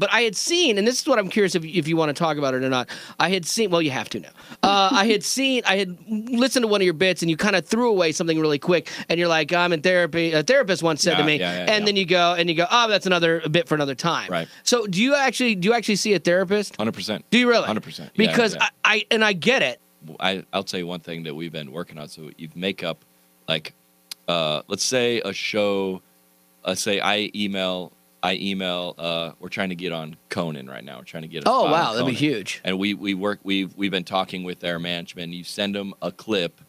But I had seen, and this is what I'm curious if you want to talk about it or not. I had seen, well, you have to now. I had listened to one of your bits, and you kind of threw away something really quick, and you're like, I'm in therapy. A therapist once said to me, then you go, oh, that's another bit for another time. Right. So do you actually see a therapist? 100%. Do you really? 100%. Because I get it. I'll tell you one thing that we've been working on. So you make up, like, let's say a show. Say I email. We're trying to get on Conan right now. We're trying to get. Oh wow, that'd be huge. And we've been talking with their management. You send them a clip,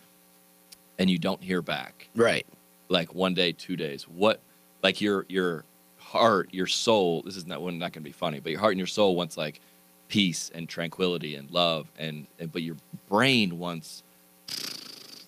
and you don't hear back. Right. Like 1 day, 2 days. What? Like your heart, your soul. This is not going to be funny, but your heart and your soul wants like peace and tranquility and love, but your brain wants.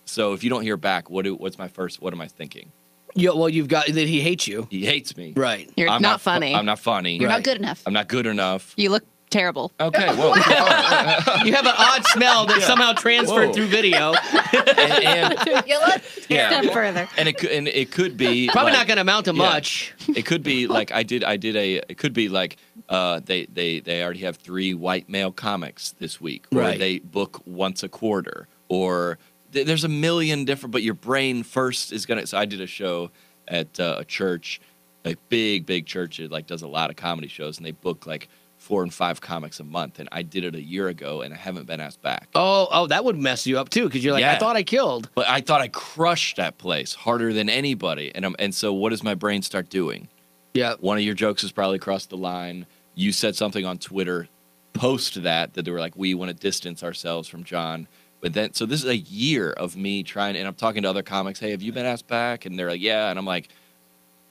So if you don't hear back, what am I thinking? Yeah, well, you've got that he hates you. He hates me. Right. You're not funny. I'm not funny. You're not good enough. I'm not good enough. You look terrible. Okay, well. You have an odd smell that somehow transferred through video. and You look step further. And it could be probably like, not going to amount to much. It could be like it could be like they already have 3 white male comics this week, or right. they book once a quarter, or there's a million different. But your brain first is gonna. So I did a show at a church, a big church. It like does a lot of comedy shows, and they book like 4 and 5 comics a month. And I did it a year ago, and I haven't been asked back. Oh, that would mess you up too, because you're like, I thought I killed. But I thought I crushed that place harder than anybody. And so what does my brain start doing? Yeah. One of your jokes has probably crossed the line. You said something on Twitter, post that they were like, we want to distance ourselves from John. But then, so this is a year of me trying, and I'm talking to other comics. Hey, have you been asked back? And they're like, yeah. And I'm like,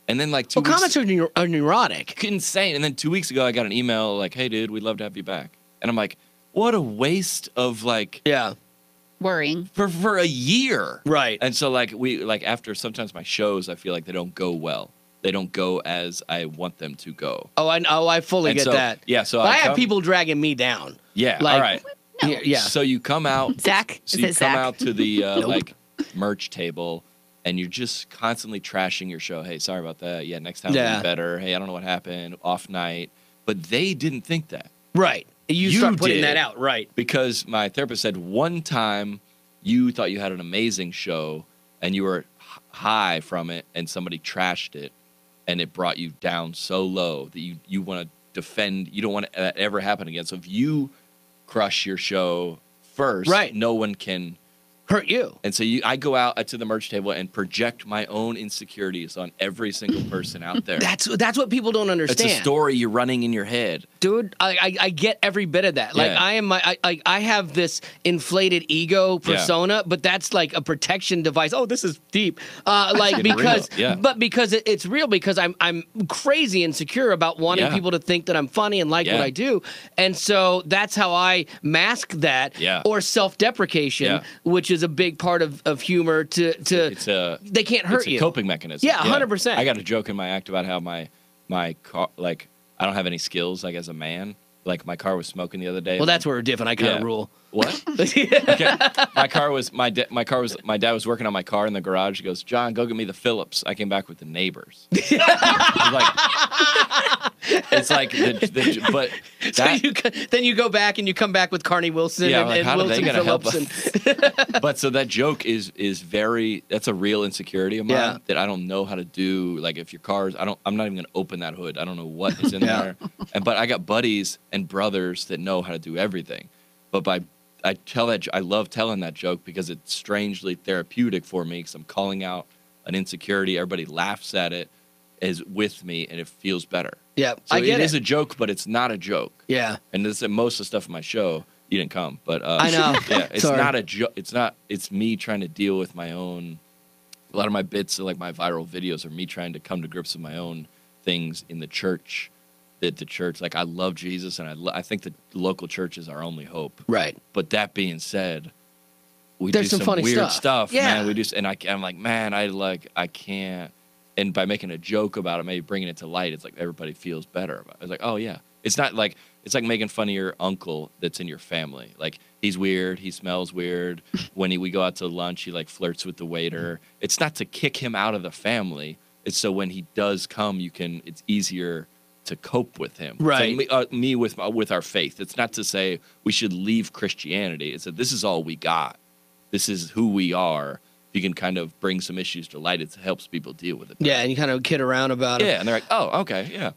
and then like 2 weeks. Comics are neurotic. Insane. And then 2 weeks ago, I got an email like, hey, dude, we'd love to have you back. And I'm like, what a waste of like. Yeah. Worrying. For a year. Right. And so like after sometimes my shows, I feel like they don't go well. They don't go as I want them to go. I fully get that. Yeah. So I have people dragging me down. Yeah. Like, all right. No. Yeah. So you come out, Zach. So you come out to the Nope. like merch table, and you're just constantly trashing your show. Hey, sorry about that. Yeah, next time will be better. Hey, I don't know what happened. Off night, but they didn't think that. Right. You start putting did, that out. Right. Because my therapist said one time you thought you had an amazing show, and you were high from it, and somebody trashed it, and it brought you down so low that you want to defend. You don't want that ever happen again. So if you crush your show first, right. No one can hurt you. And so I go out to the merch table and project my own insecurities on every single person out there. That's what people don't understand. It's a story you're running in your head. Dude, I get every bit of that. Like I have this inflated ego persona, but that's like a protection device. Oh, this is deep. Because it's real, because I'm crazy insecure about wanting people to think that I'm funny and like what I do. And so that's how I mask that or self-deprecation, which is a big part of humor they can't hurt you. It's a coping mechanism. Yeah, 100%. I got a joke in my act about how my car, like, I don't have any skills, like, as a man. Like, my car was smoking the other day. Well, that's where we're different. I kind of rule. What? Okay. My dad was working on my car in the garage. He goes, John, go get me the Phillips. I came back with the neighbors. It's like, but that, then you go back and you come back with Carney Wilson and Wilson Phillips. But so that joke is that's a real insecurity of mine that I don't know how to do. Like, if your car's, I'm not even gonna open that hood. I don't know what is in there. But I got buddies and brothers that know how to do everything. But I love telling that joke because it's strangely therapeutic for me, because I'm calling out an insecurity. Everybody laughs at it, is with me, and it feels better. Yeah, so I get it. It is a joke, but it's not a joke. Yeah. And most of the stuff in my show, you didn't come, but I know. Yeah, it's not a joke. It's me trying to deal with my own. A lot of my bits, like my viral videos, are me trying to come to grips with my own things in the church. That the church, like, I love Jesus, and I think the local church is our only hope. Right. But that being said, There's do some funny weird stuff. Yeah. Man. I'm like, man, I can't. And by making a joke about it, maybe bringing it to light, it's like everybody feels better about it. It's like, oh yeah, it's like making fun of your uncle that's in your family. Like, he's weird, he smells weird. When we go out to lunch, he like flirts with the waiter. It's not to kick him out of the family. It's so when he does come, it's easier to cope with him. Right. So me with our faith. It's not to say we should leave Christianity. It's that this is all we got. This is who we are. You can kind of bring some issues to light. It helps people deal with it better. Yeah, and you kind of kid around about it. Yeah, and they're like, oh, okay, yeah.